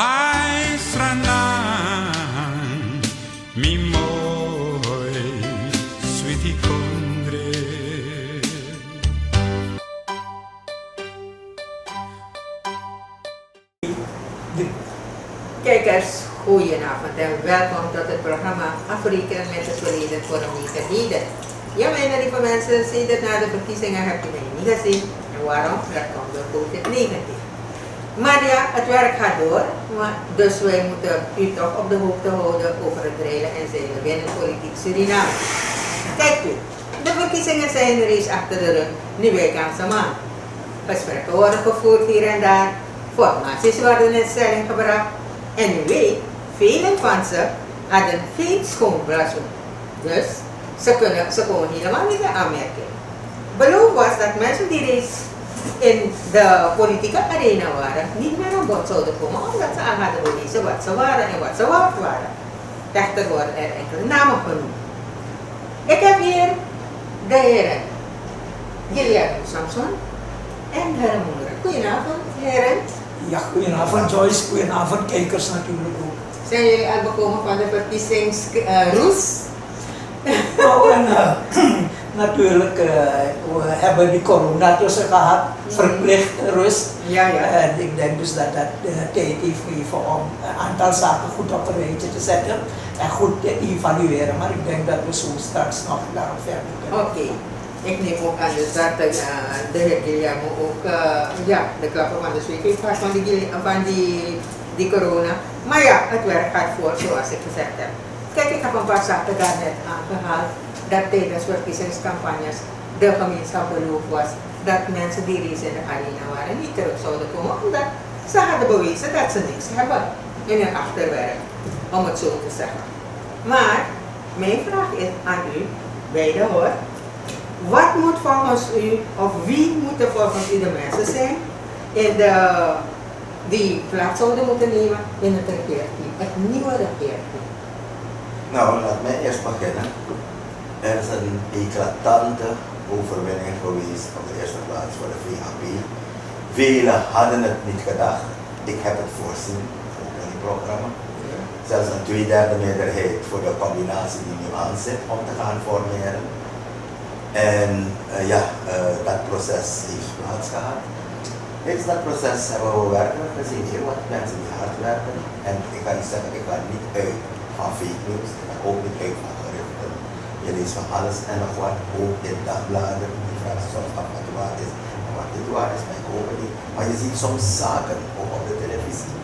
Ai stranan, mi mooi, sweetie kondre. Kijkers, goedenavond en welkom tot het programma Afrekenen met het verleden, voor heden. Ja, mijn lieve mensen, sinds na de verkiezingen heb je mij niet gezien. En waarom? Dat komt door COVID-19. Maar ja, het werk gaat door, dus wij moeten u toch op de hoogte houden over het reilen en zeilen binnen politiek Suriname. Kijkt u, de verkiezingen zijn reeds achter de rug, nu weekendse maand. Gesprekken worden gevoerd hier en daar, formaties worden in stelling gebracht. En u weet, velen van ze hadden geen schoon blazoen. Dus ze komen helemaal niet in aanmerking. Beloofd was dat mensen die reeds in de politieke arena waren, niet meer aan bod zouden komen, omdat ze aan hadden bewezen wat ze waren en wat ze waard waren. Echter worden er enkele namen genoemd. Ik heb hier de heren Guillermo Samson en heren Moeder. Goedenavond, heren. Ja, goedenavond Joyce, goedenavond kijkers natuurlijk ook. Zijn jullie al bekomen van de verkiezingsroes? Nou, en natuurlijk, we hebben die corona tussen gehad, verplicht rust. Ja. En ik denk dus dat dat tijd heeft gegeven om een aantal zaken goed op een rijtje te zetten en goed te evalueren. Maar ik denk dat we zo straks nog daarop verder kunnen. Oké. Ik neem ook aan dus dat de heer Guillermo ook de klappen van de zweep heeft gehad van die corona. Maar ja, het werk gaat voor zoals ik gezegd heb. Kijk, ik heb een paar zaken daarnet aangehaald dat tijdens verkiezingscampagnes de gemeenschap beloofd was dat mensen die reeds in de arena waren niet terug zouden komen, omdat ze hadden bewezen dat ze niks hebben in hun achterwerk, om het zo te zeggen. Maar mijn vraag is aan u, beiden hoor. Wat moet volgens u, of wie moeten volgens u de mensen zijn die plaats zouden moeten nemen in het regeerteam, het nieuwe regeerteam? Nou, laat mij eerst beginnen. Er is een eclatante overwinning geweest op de eerste plaats voor de VHP. Velen hadden het niet gedacht. Ik heb het voorzien, ook in het programma. Zelfs een 2/3 meerderheid voor de combinatie die nu aan zit om te gaan formeren. En dat proces heeft plaats gehad. Tijdens dat proces hebben we werkelijk gezien heel wat mensen die hard werken. En ik ga niet zeggen, ik ga niet uit van fake news, ik ga ook niet uit van geruchten. Je leest van alles en nog wat, ook in dagbladen. Die vragen soms af wat waar is en wat niet waar is, maar ik hoop het niet. Maar je ziet soms zaken, ook op de televisie.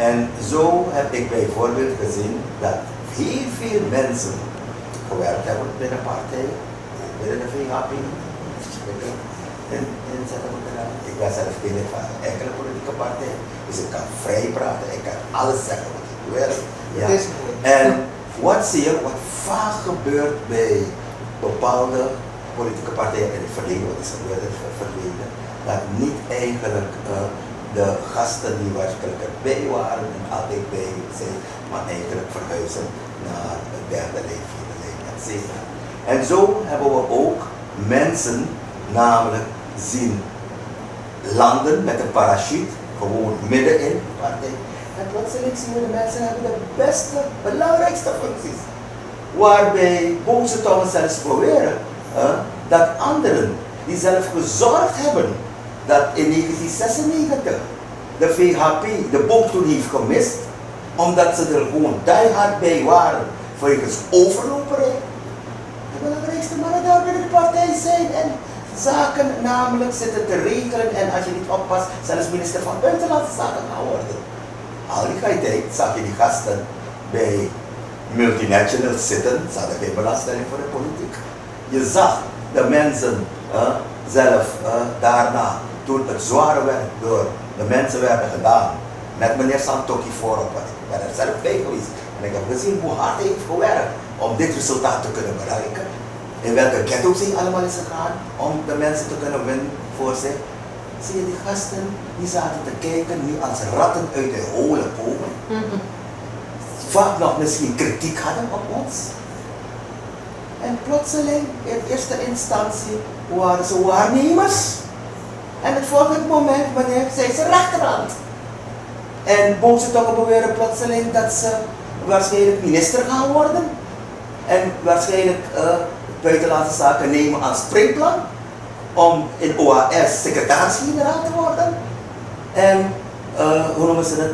En zo heb ik bijvoorbeeld gezien dat heel veel mensen gewerkt hebben binnen partijen. Binnen de VHP, ik ben zelf geen lid van enkele politieke partij, dus ik kan vrij praten, ik kan alles zeggen wat ik wil. Ja. En wat zie je, wat vaak gebeurt bij bepaalde politieke partijen in het verleden, wat is gebeurd in het verleden, dat niet eigenlijk de gasten die werkelijk erbij waren en altijd bij zijn, maar eigenlijk verhuizen naar het derde lijn, vierde lijn, etc. En zo hebben we ook mensen namelijk zien landen met een parachute, gewoon middenin de partij. En plotseling zien we de mensen hebben de beste, belangrijkste functies. Waarbij boze tongen zelfs proberen dat anderen die zelf gezorgd hebben dat in 1996 de VHP de boot toen heeft gemist, omdat ze er gewoon diehard bij waren vanwege overloperij. De belangrijkste mannen daar binnen de partij zijn en zaken namelijk zitten te regelen en als je niet oppast, zelfs minister van Buitenlandse Zaken gaan worden. Al die tijd zag je die gasten bij multinationals zitten, ze hadden geen belangstelling voor de politiek. Je zag de mensen zelf daarna, toen het zware werk door de mensen werden gedaan, met meneer Santoki voorop, ik ben er zelf bij geweest en ik heb gezien hoe hard hij heeft gewerkt om dit resultaat te kunnen bereiken. In welke ghetto's hij allemaal is gegaan om de mensen te kunnen winnen voor zich. Zie je die gasten, die zaten te kijken, nu als ratten uit de holen komen. Vaak nog misschien kritiek hadden op ons. En plotseling, in eerste instantie, waren ze waarnemers. En het volgende moment, meneer, zijn ze rechterhand. En Boomsetokken beweren plotseling dat ze waarschijnlijk minister gaan worden. En waarschijnlijk buitenlandse zaken nemen aan springplan om in OAS secretaris-generaal te worden. En hoe noemen ze dat?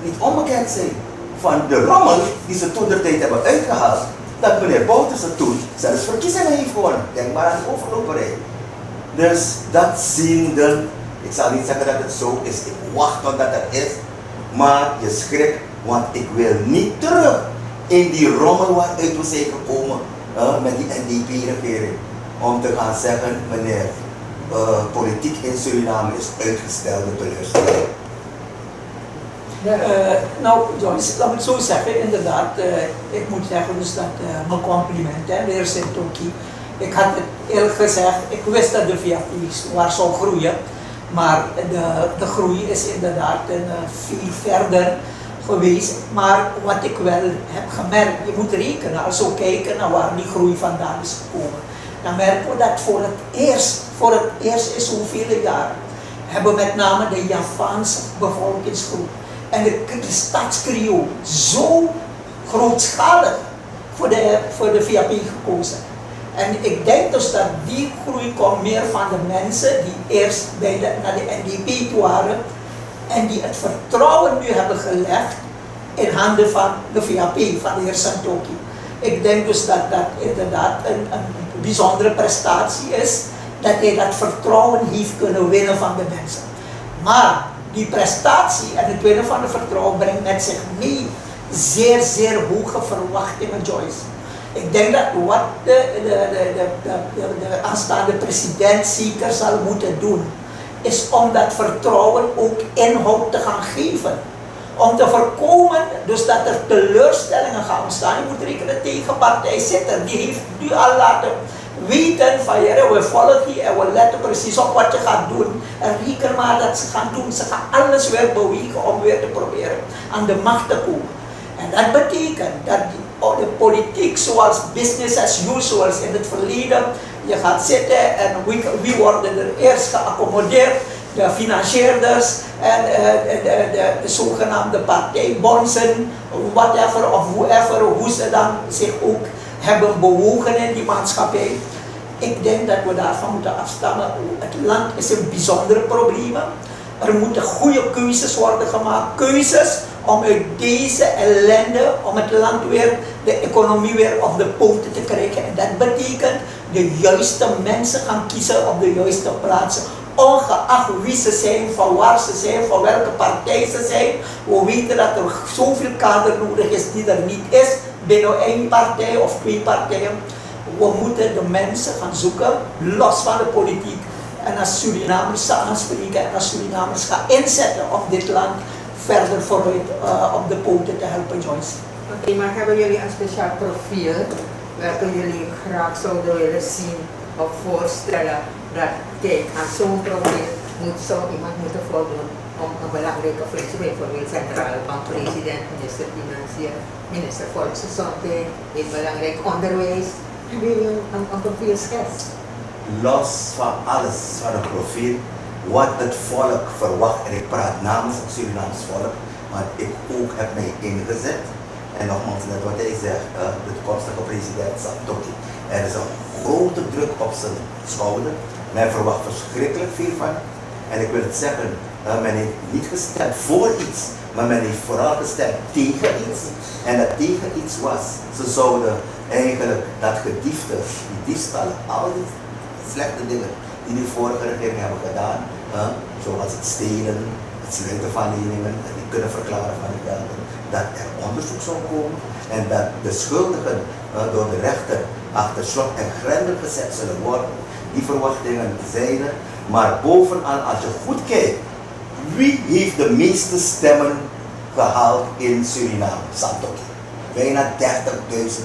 Niet onbekend zijn van de rommel die ze toen de tijd hebben uitgehaald. Dat meneer Bouterse toen zelfs verkiezingen heeft gewonnen. Denk maar aan de overloperij. Dus dat ziende, ik zal niet zeggen dat het zo is, ik wacht totdat het is. Maar je schrikt, want ik wil niet terug in die rommel waaruit we zijn gekomen met die NDP-regering. Om te gaan zeggen, meneer, politiek in Suriname is uitgestelde teleurstelling. Nou, Joyce, laat me het zo zeggen, inderdaad, ik moet zeggen dus dat mijn compliment, hè, de heer Sintoki. Ik had het eerlijk gezegd, ik wist dat de VFI's waar zou groeien, maar de groei is inderdaad veel verder geweest. Maar wat ik wel heb gemerkt, je moet rekenen, als we kijken naar waar die groei vandaan is gekomen, dan merken we dat voor het eerst in zoveel jaren, hebben met name de Javaanse bevolkingsgroep en de stadskrio zo grootschalig voor de VAP gekozen. En ik denk dus dat die groei komt meer van de mensen die eerst naar de NDP toe waren en die het vertrouwen nu hebben gelegd in handen van de VAP, van de heer Santoki. Ik denk dus dat dat inderdaad een bijzondere prestatie is, dat hij dat vertrouwen heeft kunnen winnen van de mensen. Maar die prestatie en het winnen van het vertrouwen brengt met zich mee zeer, zeer hoge verwachtingen, Joyce. Ik denk dat wat de aanstaande president zeker zal moeten doen, is om dat vertrouwen ook inhoud te gaan geven. Om te voorkomen dus dat er teleurstellingen gaan ontstaan. Je moet rekenen, de tegenpartij zit er, die heeft nu al laten weten van we volgen je en we letten precies op wat je gaat doen. En reken maar dat ze gaan doen, ze gaan alles weer bewegen om weer te proberen aan de macht te komen. En dat betekent dat de politiek zoals business as usual in het verleden, je gaat zitten en wie worden er eerst geaccommodeerd? De financierders en de zogenaamde partijbonzen, whatever of whoever, hoe ze dan zich ook hebben bewogen in die maatschappij. Ik denk dat we daarvan moeten afstammen. Het land is een bijzondere probleem. Er moeten goede keuzes worden gemaakt. Keuzes om uit deze ellende, om het land weer, de economie weer op de poten te krijgen. En dat betekent de juiste mensen gaan kiezen op de juiste plaatsen. Ongeacht wie ze zijn, van waar ze zijn, van welke partij ze zijn. We weten dat er zoveel kader nodig is die er niet is binnen één partij of twee partijen. We moeten de mensen gaan zoeken, los van de politiek. En als Surinamers gaan aanspreken en als Surinamers gaan inzetten om dit land verder vooruit op de poten te helpen, Joyce. Oké, maar hebben jullie een speciaal profiel welke jullie graag zouden willen zien of voorstellen dat, kijk, aan zo'n profiel zou iemand moeten voldoen om een belangrijke functie, bijvoorbeeld centrale bankpresident, minister Financiën, minister Volksgezondheid, een belangrijk onderwijs. Hebben jullie een profiel schets? Los van alles van het profiel, wat het volk verwacht, en ik praat namens het Surinaams volk, maar ik ook heb mij ingezet. En nogmaals, net wat hij zegt, de toekomstige president Santoki. Er is een grote druk op zijn schouder en hij verwacht verschrikkelijk veel van. En ik wil het zeggen, men heeft niet gestemd voor iets, maar men heeft vooral gestemd tegen iets. En dat tegen iets was, ze zouden eigenlijk dat gediefte, die diefstallen, al die slechte dingen die de vorige regering hebben gedaan, zoals het stelen, het sluiten van leningen, en die kunnen verklaren van de gelden, dat er onderzoek zou komen en dat de schuldigen door de rechter achter slot en grendel gezet zullen worden. Die verwachtingen zijn er, maar bovenaan, als je goed kijkt, wie heeft de meeste stemmen gehaald in Suriname? Santoki. Bijna 30.000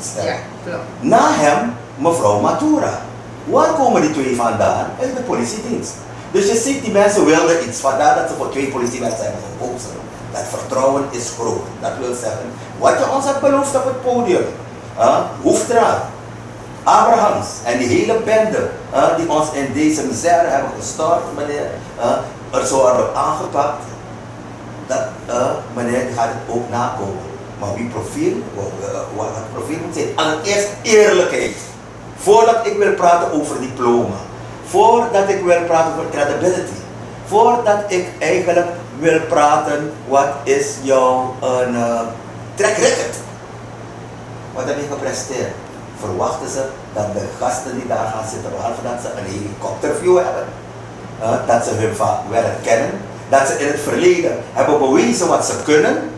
stemmen. Ja, klopt. Na hem mevrouw Matura. Waar komen die twee vandaan? Uit de politiedienst. Dus je ziet, die mensen wilden iets, vandaar dat ze voor twee politiemensen hebben gekozen. Dat vertrouwen is groot. Dat wil zeggen, wat je ons hebt beloofd op het podium, Hoefdraad, Abrahams en die hele bende die ons in deze misère hebben gestort, meneer, er zou worden aangepakt. meneer gaat het ook nakomen. Maar wie profiel, wat het profiel moet zijn, allereerst eerlijkheid. Voordat ik wil praten over diploma, voordat ik wil praten over credibility, voordat ik eigenlijk wil praten, wat is jouw track record? Wat heb je gepresteerd? Verwachten ze dat de gasten die daar gaan zitten, behalve dat ze een helikopterview hebben, dat ze hun werk kennen, dat ze in het verleden hebben bewezen wat ze kunnen,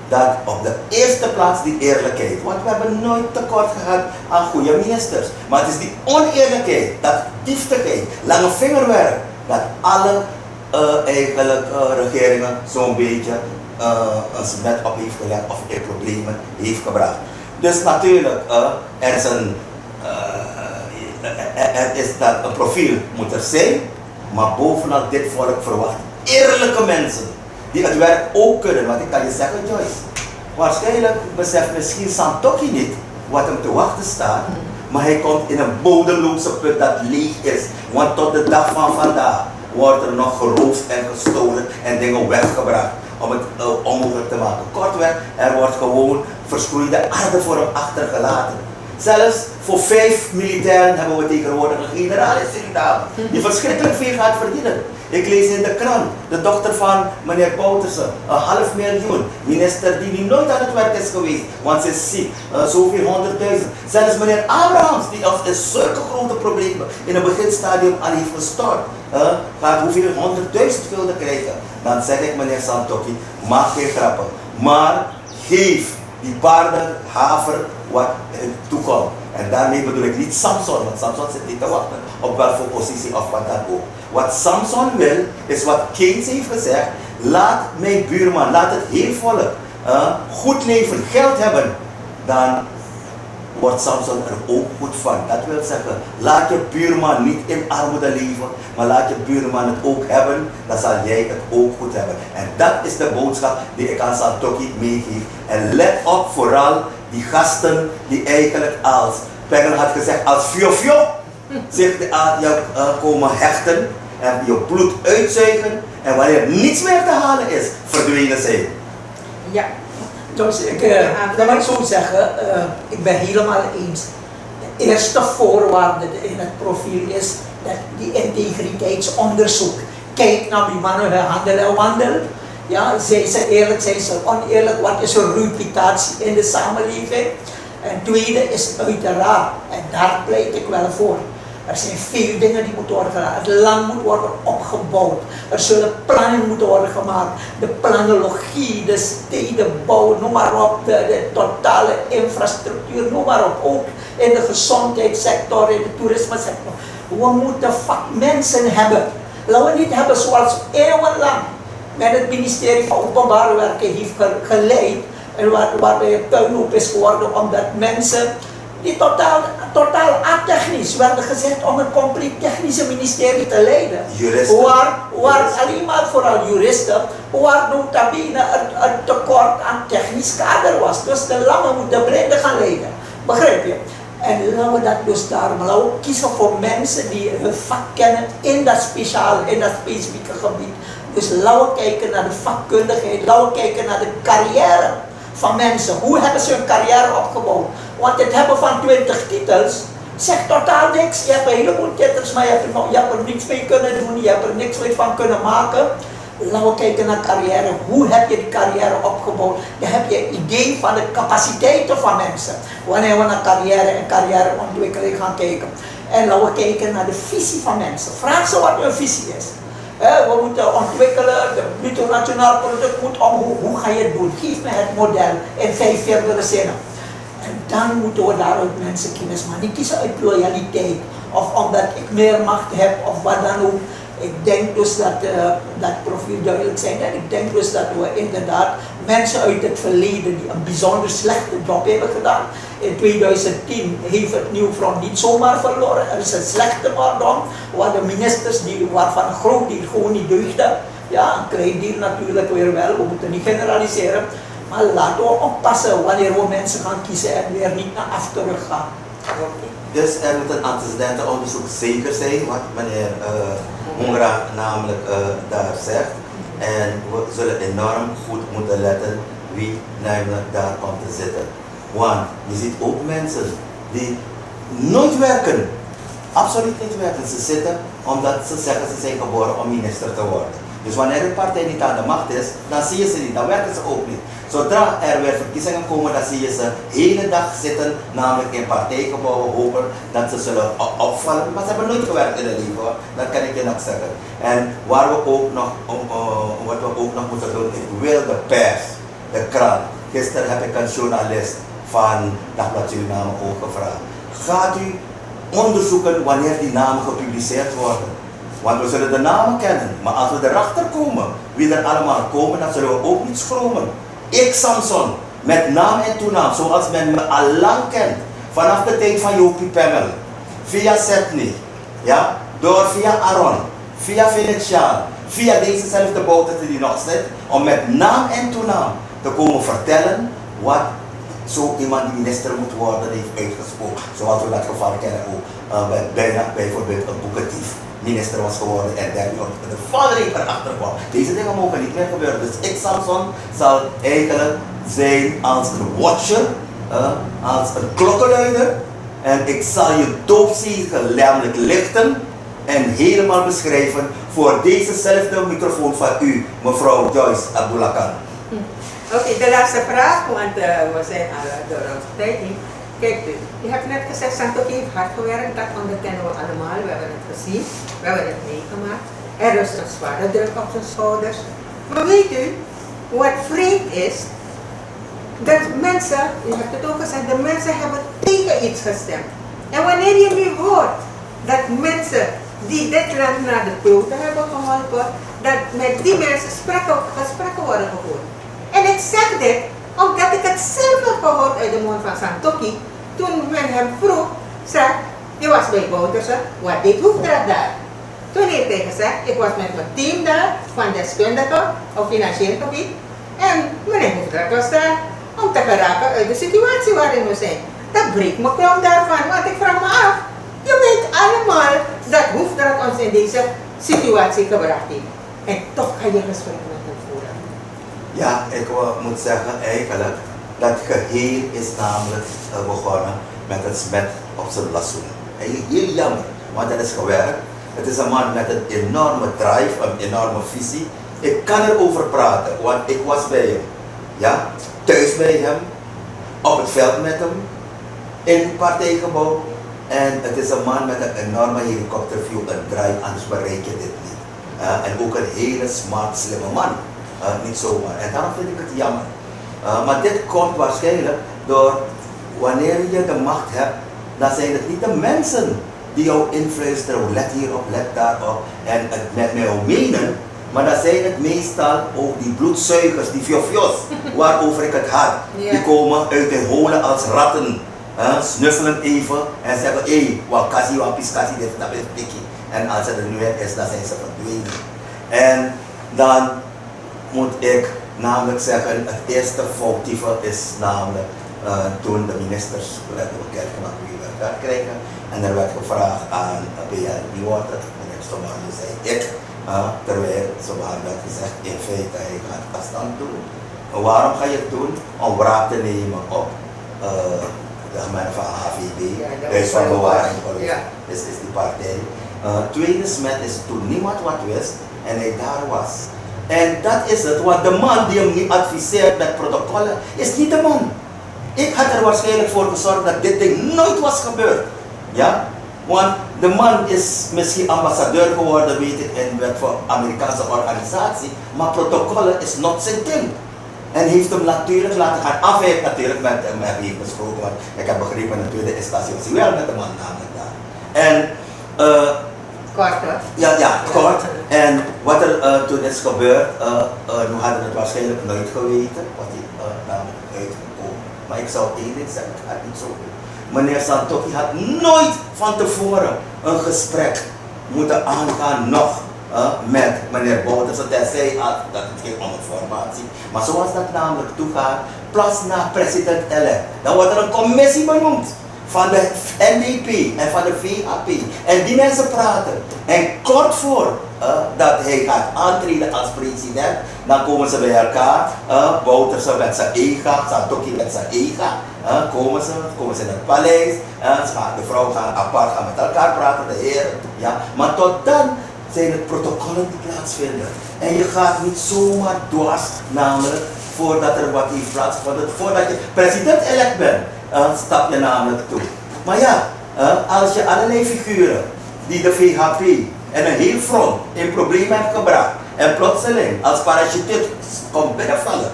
dat op de eerste plaats die eerlijkheid. Want we hebben nooit tekort gehad aan goede ministers. Maar het is die oneerlijkheid, dat dieftigheid, lange vingerwerk, dat alle regeringen zo'n beetje een smet op heeft gelegd of in problemen heeft gebracht. Dus natuurlijk, er is dat een profiel moet er zijn, maar bovenal dit volk verwacht eerlijke mensen die het werk ook kunnen. Want ik kan je zeggen, Joyce, waarschijnlijk beseft misschien Santoki niet wat hem te wachten staat, maar hij komt in een bodemloze put dat leeg is. Want tot de dag van vandaag wordt er nog geroofd en gestolen en dingen weggebracht om het onmogelijk te maken. Kortweg, er wordt gewoon verschroeide aarde voor hem achtergelaten. Zelfs voor 5 militairen hebben we tegenwoordig een generaal in Suriname die verschrikkelijk veel gaat verdienen. Ik lees in de krant, de dochter van meneer Bouterse, 500.000. Minister die nooit aan het werk is geweest, want ze is ziek, zoveel 100.000. Zelfs meneer Abrahams, die ons in zulke grote problemen in het beginstadium al heeft gestort, gaat hoeveel 100.000 gulden krijgen. Dan zeg ik meneer Santoki, maak geen grappen, maar geef die paarden haver wat toekomt. En daarmee bedoel ik niet Samson, want Samson zit niet te wachten op welke positie of wat dan ook. Wat Samson wil, is wat Keynes heeft gezegd, laat mijn buurman, laat het heel volk goed leven, geld hebben, dan wordt Samson er ook goed van. Dat wil zeggen, laat je buurman niet in armoede leven, maar laat je buurman het ook hebben, dan zal jij het ook goed hebben. En dat is de boodschap die ik aan Santoki meegeef. En let op vooral die gasten die eigenlijk als, Pengel had gezegd, als fio zich aan jou komen hechten en je bloed uitzuigen en wanneer niets meer te halen is, verdwenen zijn. Ja. Dus dat wil ik zo zeggen, ik ben helemaal eens. De eerste voorwaarde in het profiel is dat die integriteitsonderzoek. Kijk naar wie mannen handelen en wandelen. Ja, zijn ze eerlijk, zijn ze oneerlijk, wat is hun reputatie in de samenleving? En tweede is uiteraard, en daar pleit ik wel voor. Er zijn veel dingen die moeten worden gedaan. Het land moet worden opgebouwd. Er zullen plannen moeten worden gemaakt. De planologie, de stedenbouw, noem maar op. De totale infrastructuur, noem maar op. Ook in de gezondheidssector, in de toerismesector. We moeten vakmensen hebben. Laten we niet hebben zoals eeuwenlang met het ministerie van Openbare Werken heeft geleid. En waarbij het puinhoop is geworden omdat mensen die totaal atechnisch werden gezet om een compleet technische ministerie te leiden. Juristen. Waar alleen maar vooral juristen, waar nota bene een tekort aan technisch kader was. Dus de lammen moeten de blinden gaan leiden. Begrijp je? En laten we dat dus daarom, laten we kiezen voor mensen die hun vak kennen in dat specifieke gebied. Dus laten we kijken naar de vakkundigheid, laten we kijken naar de carrière van mensen. Hoe hebben ze hun carrière opgebouwd? Want het hebben van 20 titels zegt totaal niks. Je hebt een heleboel titels, maar je hebt er niets mee kunnen doen, je hebt er niks mee van kunnen maken. Laten we kijken naar carrière. Hoe heb je die carrière opgebouwd? Dan heb je een idee van de capaciteiten van mensen. Wanneer we naar carrière en carrièreontwikkeling gaan kijken. En laten we kijken naar de visie van mensen. Vraag ze wat hun visie is. We moeten ontwikkelen, het bruto nationaal product moet omhoog. Hoe ga je het doen? Geef me het model in 5 verdere zinnen. En dan moeten we daaruit mensen kennis maken. Niet kiezen uit loyaliteit of omdat ik meer macht heb of wat dan ook. Ik denk dus dat profiel duidelijk zijn en ik denk dus dat we inderdaad mensen uit het verleden die een bijzonder slechte job hebben gedaan. In 2010 heeft het Nieuwfront niet zomaar verloren. Er is een slechte mordom waar de ministers waarvan een groot deel gewoon niet deugden. Ja, een klein deel natuurlijk weer wel, we moeten niet generaliseren. Maar laten we oppassen wanneer we mensen gaan kiezen en weer niet naar af terug gaan. Dus er moet een antecedentenonderzoek zeker zijn, wat meneer Hongra namelijk daar zegt. En we zullen enorm goed moeten letten wie namelijk daar komt te zitten. Want je ziet ook mensen die nooit werken. Absoluut niet werken. Ze zitten omdat ze zeggen ze zijn geboren om minister te worden. Dus wanneer een partij niet aan de macht is, dan zie je ze niet, dan werken ze ook niet. Zodra er weer verkiezingen komen, dan zie je ze de hele dag zitten, namelijk in partijgebouwen, hopen dat ze zullen opvallen. Maar ze hebben nooit gewerkt in het leven, hoor. Dat kan ik je nog zeggen. En waar we ook nog, wat we ook nog moeten doen, ik wil de pers, de krant. Gisteren heb ik een journalist van Dagblad Suriname ook gevraagd. Gaat u onderzoeken wanneer die namen gepubliceerd worden? Want we zullen de namen kennen, maar als we erachter komen wie er allemaal komen, dan zullen we ook niet schromen. Ik, Samson, met naam en toenaam, zoals men me al lang kent, vanaf de tijd van Jopie Pemmel, via Setni, ja, via Aaron, via Venetiaan, via dezezelfde bouten die nog zit, om met naam en toenaam te komen vertellen wat zo iemand die minister moet worden heeft uitgesproken. Zoals we dat geval kennen ook bijvoorbeeld een boeketief minister was geworden en daar de vadering erachter kwam. Deze dingen mogen niet meer gebeuren. Dus ik, Samson, zal eigenlijk zijn als een watcher, als een klokkenluider. En ik zal je doopziel lijmelijk lichten en helemaal beschrijven voor dezezelfde microfoon van u, mevrouw Joyce Abdullah. Oké, de laatste vraag, want we zijn al door onze tijd heen. Kijk, je hebt net gezegd, Santoki heeft hard gewerkt, dat onderkennen we allemaal, we hebben het gezien, we hebben het meegemaakt. Er is een zware druk op zijn schouders. Maar weet u, wat vreemd is, dat mensen, u hebt het ook gezegd, de mensen hebben tegen iets gestemd. En wanneer je nu hoort dat mensen die dit land naar de kloten hebben geholpen, dat met die mensen gesprekken worden gevoerd. En ik zeg dit omdat ik het zelf heb gehoord uit de mond van Santoki. Toen men hem vroeg, zei, je was bij Bouterse, wat deed Hoefdraad daar? Toen heeft hij gezegd, ik was met mijn team daar, van deskundigen op financieel gebied. En meneer Hoefdraad was daar om te geraken uit de situatie waarin we zijn. Dat breekt me klomp daarvan, want ik vraag me af, je weet allemaal dat Hoefdraad ons in deze situatie gebracht heeft. En toch ga je gesprek met hem voeren. Ja, ik moet zeggen eigenlijk, dat geheel is namelijk begonnen met het smet op zijn lassoen. Heel jammer, want het is gewerkt. Het is een man met een enorme drive, een enorme visie. Ik kan erover praten, want ik was bij hem. Ja, thuis bij hem, op het veld met hem, in het partijgebouw. En het is een man met een enorme helikopterview, een drive, anders bereik je dit niet. En ook een hele smart, slimme man. Niet zomaar. En daarom vind ik het jammer. Maar dit komt waarschijnlijk door wanneer je de macht hebt, dan zijn het niet de mensen die jou influisteren, let hierop, let daarop en het met mij menen, maar dan zijn het meestal ook die bloedzuigers, die fiofios, waarover ik het had. Ja. Die komen uit de holen als ratten, snuffelen even en zeggen, hé, wakasi, wapiskasi, dit, dat is pikkie. En als het er nu is, dan zijn ze verdwenen. En dan moet ik namelijk zeggen, het eerste foutieve is namelijk toen de ministers bekend gemaakt wie we daar krijgen. En er werd gevraagd aan BL, wie wordt het? Meneer Somali zei ik, terwijl Somali had gezegd, in feite hij gaat afstand doen. Waarom ga je het doen? Om wraak te nemen op de gemeente van HVB, Huis van Bewaring, is die partij. Tweede smet is toen niemand wat wist en hij daar was. En dat is het, want de man die hem niet adviseert met protocollen, is niet de man. Ik had er waarschijnlijk voor gezorgd dat dit ding nooit was gebeurd. Ja? Want de man is misschien ambassadeur geworden, weet ik, in een Amerikaanse organisatie, maar protocollen is not zijn ding. En heeft hem natuurlijk laten gaan. Af heeft natuurlijk met hem besproken, want ik heb begrepen in de tweede instantie was hij wel met de man namelijk daar. En kort hoor. Ja, kort. En wat er toen is gebeurd, we hadden het waarschijnlijk nooit geweten, wat hij namelijk uitgekomen. Maar ik zou één ding zeggen, het gaat niet zo doen. Meneer Santoki had nooit van tevoren een gesprek moeten aangaan nog met meneer Bouters. Hij zei dat het ging om informatie. Maar zoals dat namelijk toegaat, plas na president-elect, dan wordt er een commissie benoemd. van de NDP en van de VAP. En die mensen praten. En kort voor dat hij gaat aantreden als president, dan komen ze bij elkaar. Bouterse met zijn EGA, Satoki met zijn EGA. Komen ze in het paleis. De vrouwen gaan apart met elkaar praten, de heren. Ja. Maar tot dan zijn het protocollen die plaatsvinden. En je gaat niet zomaar dwars, namelijk voordat er wat heeft plaatsgevonden. Voordat je president-elect bent, stap je namelijk toe. Maar ja, als je allerlei figuren die de VHP en een heel front in problemen hebben gebracht en plotseling als parachutist komt binnenvallen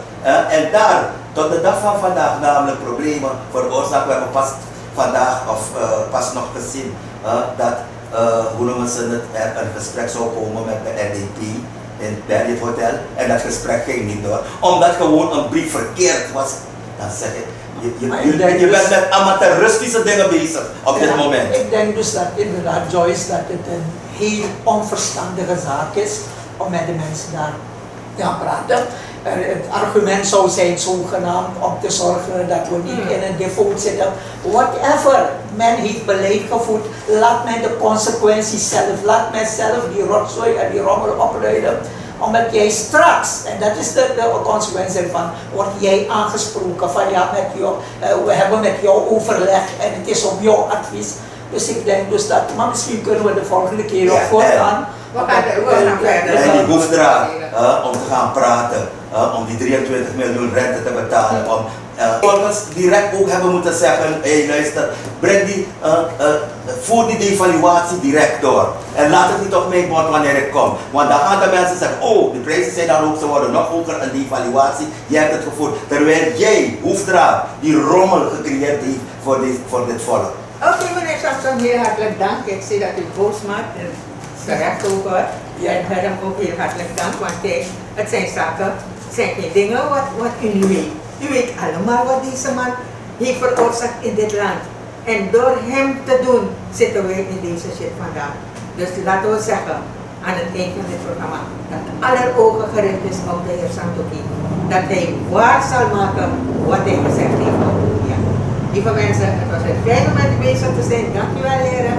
en daar tot de dag van vandaag namelijk problemen veroorzaakt. We hebben pas vandaag of pas nog gezien dat, hoe noemen ze het, er een gesprek zou komen met de NDP in het hotel en dat gesprek ging niet door, omdat gewoon een brief verkeerd was. Dan zeg ik, je bent met amateuristische dingen bezig op dit moment. Ik denk dus dat inderdaad, Joyce, dat het een heel onverstandige zaak is om met de mensen daar te gaan praten. Het argument zou zijn zogenaamd om te zorgen dat we niet in een default zitten. Whatever men heeft beleid gevoerd, laat men de consequenties zelf, laat men zelf die rotzooi en die rommel opruimen. Omdat jij straks, en dat is de consequentie ervan, word jij aangesproken van ja, we hebben met jou overleg en het is op jouw advies. Dus ik denk dus dat, maar misschien kunnen we de volgende keer op voortaan. We gaan verder. En die hoefdraad om te gaan praten, om die 23 miljoen rente te betalen, om volgens direct ook hebben moeten zeggen, hey, luister, voer die devaluatie direct door. En laat het niet op mijn bord wanneer ik kom. Want dan gaan de mensen zeggen, oh, de prijzen zijn dan hoog, ze worden nog hoger, een devaluatie, jij hebt het gevoerd. Terwijl jij, hoefdraad, die rommel gecreëerd heeft voor dit volk. Oké, meneer Samson, heel hartelijk dank. Ik zie dat u boos maakt en terecht ook hoor. En hem ook heel hartelijk dank, want het zijn zaken, het zijn geen dingen wat u nu weet. U weet allemaal wat deze man heeft veroorzaakt in dit land. En door hem te doen, zitten wij in deze shit vandaag. Dus laten we zeggen, aan het eind van dit programma, dat aller ogen gericht is op de heer Santoki. Dat hij waar zal maken wat hij gezegd heeft. Ja. Lieve mensen, het was een fijn om met u bezig te zijn. Dank u wel, heren.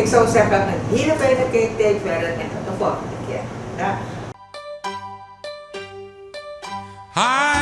Ik zou zeggen, een hele fijne kijktijd verder en tot de volgende keer. Ja. Hi.